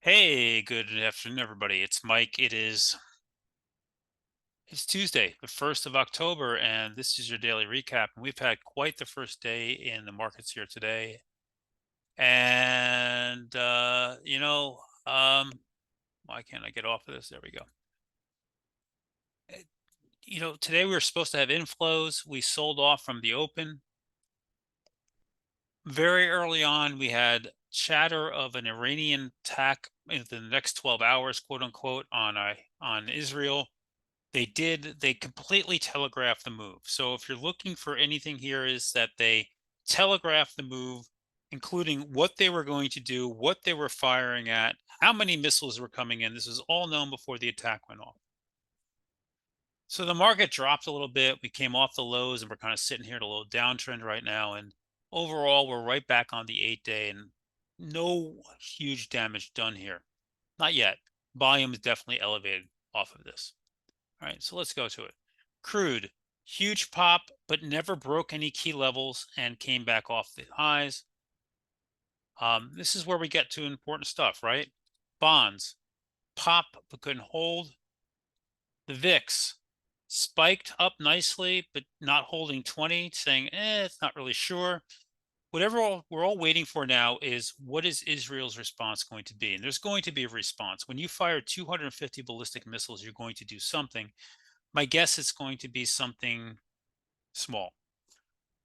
Hey, good afternoon, everybody. It's Mike. It's Tuesday, the 1st of October, and this is your daily recap. And we've had quite the first day in the markets here today. And why can't I get off of this? There we go. Uh, Today we were supposed to have inflows. We sold off from the open. Very early on, we had chatter of an Iranian attack in the next 12 hours, quote unquote, on Israel. They completely telegraphed the move. So if you're looking for anything here, is that they telegraphed the move, including what they were going to do, what they were firing at, how many missiles were coming in. This was all known before the attack went off. So the market dropped a little bit. We came off the lows and we're kind of sitting here at a little downtrend right now. And overall, we're right back on the 8 day and no huge damage done here. Not yet. Volume is definitely elevated off of this. All right, so let's go to it. Crude, huge pop, but never broke any key levels and came back off the highs. This is where we get to important stuff, right? Bonds, pop, but couldn't hold. The VIX spiked up nicely, but not holding 20, saying, it's not really sure. We're all waiting for now is what is Israel's response going to be? And there's going to be a response. When you fire 250 ballistic missiles, you're going to do something. My guess it's going to be something small.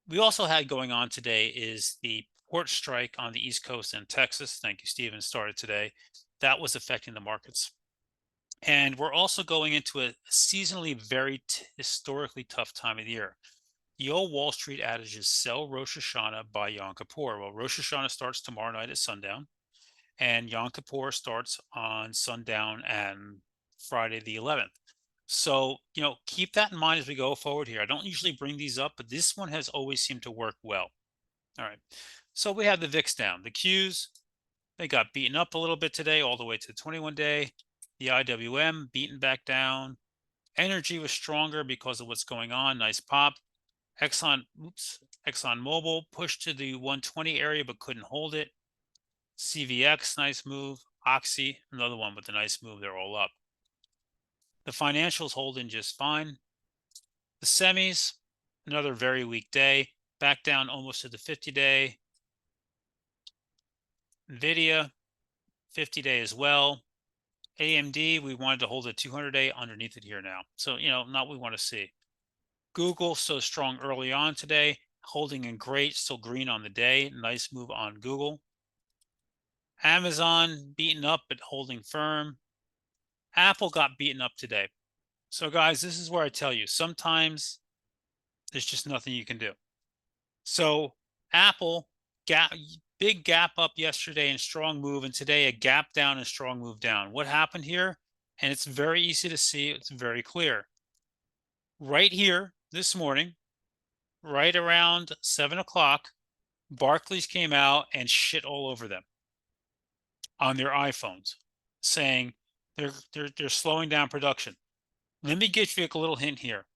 We also had going on today is the port strike on the East Coast and Texas. Thank you, Stephen, started today. That was affecting the markets. And we're also going into a seasonally very historically tough time of the year. The old Wall Street adage is sell Rosh Hashanah by Yom Kippur. Well, Rosh Hashanah starts tomorrow night at sundown, and Yom Kippur starts on sundown and Friday the 11th. So, keep that in mind as we go forward here. I don't usually bring these up, but this one has always seemed to work well. All right. So we have the VIX down. The Qs, they got beaten up a little bit today, all the way to the 21 day. The IWM beaten back down. Energy was stronger because of what's going on. Nice pop. ExxonMobil pushed to the 120 area but couldn't hold it. CVX, nice move. Oxy, another one with a nice move. They're all up. The financials holding just fine. The semis, another very weak day, back down almost to the 50-day. NVIDIA, 50-day as well. AMD, we wanted to hold a 200-day underneath it here now. So, not what we want to see. Google, so strong early on today, holding in great, still green on the day. Nice move on Google. Amazon, beaten up but holding firm. Apple got beaten up today. So, guys, this is where I tell you, sometimes there's just nothing you can do. So Apple big gap up yesterday and strong move, and today a gap down and strong move down. What happened here? And it's very easy to see. It's very clear. Right here this morning, right around 7 o'clock, Barclays came out and shit all over them on their iPhones, saying they're slowing down production. Let me give you a little hint here.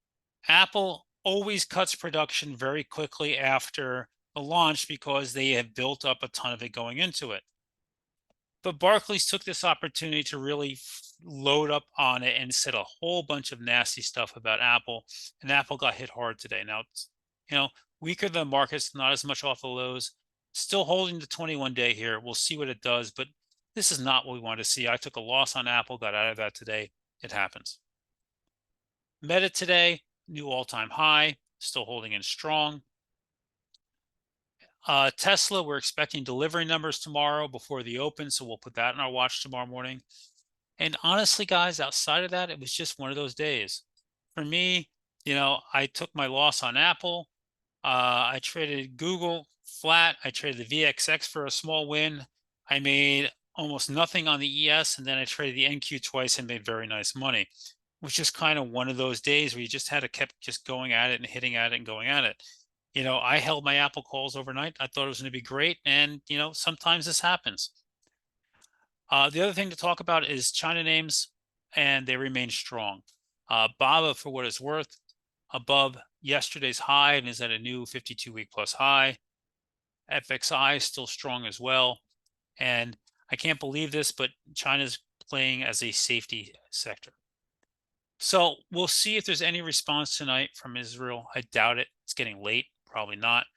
Apple always cuts production very quickly after the launch because they have built up a ton of it going into it. But Barclays took this opportunity to really load up on it and said a whole bunch of nasty stuff about Apple, and Apple got hit hard today. Now, weaker than markets, not as much off the lows, still holding the 21 day here. We'll see what it does, but this is not what we want to see. I took a loss on Apple, got out of that today. It happens. Meta today, new all-time high, still holding in strong. Tesla, we're expecting delivery numbers tomorrow before the open, so we'll put that in our watch tomorrow morning. And honestly, guys, outside of that, it was just one of those days. For me, I took my loss on Apple. I traded Google flat. I traded the VXX for a small win. I made almost nothing on the ES, and then I traded the NQ twice and made very nice money, which is kind of one of those days where you just had to keep just going at it and hitting at it and going at it. I held my Apple calls overnight. I thought it was going to be great. And, sometimes this happens. The other thing to talk about is China names, and they remain strong. BABA, for what it's worth, above yesterday's high and is at a new 52-week plus high. FXI is still strong as well. And I can't believe this, but China's playing as a safety sector. So we'll see if there's any response tonight from Israel. I doubt it. It's getting late, probably not.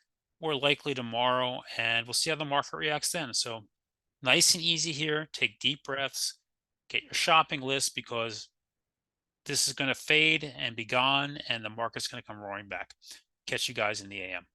More likely tomorrow, and we'll see how the market reacts then. So nice and easy here. Take deep breaths, get your shopping list because this is going to fade and be gone, and the market's going to come roaring back. Catch you guys in the AM.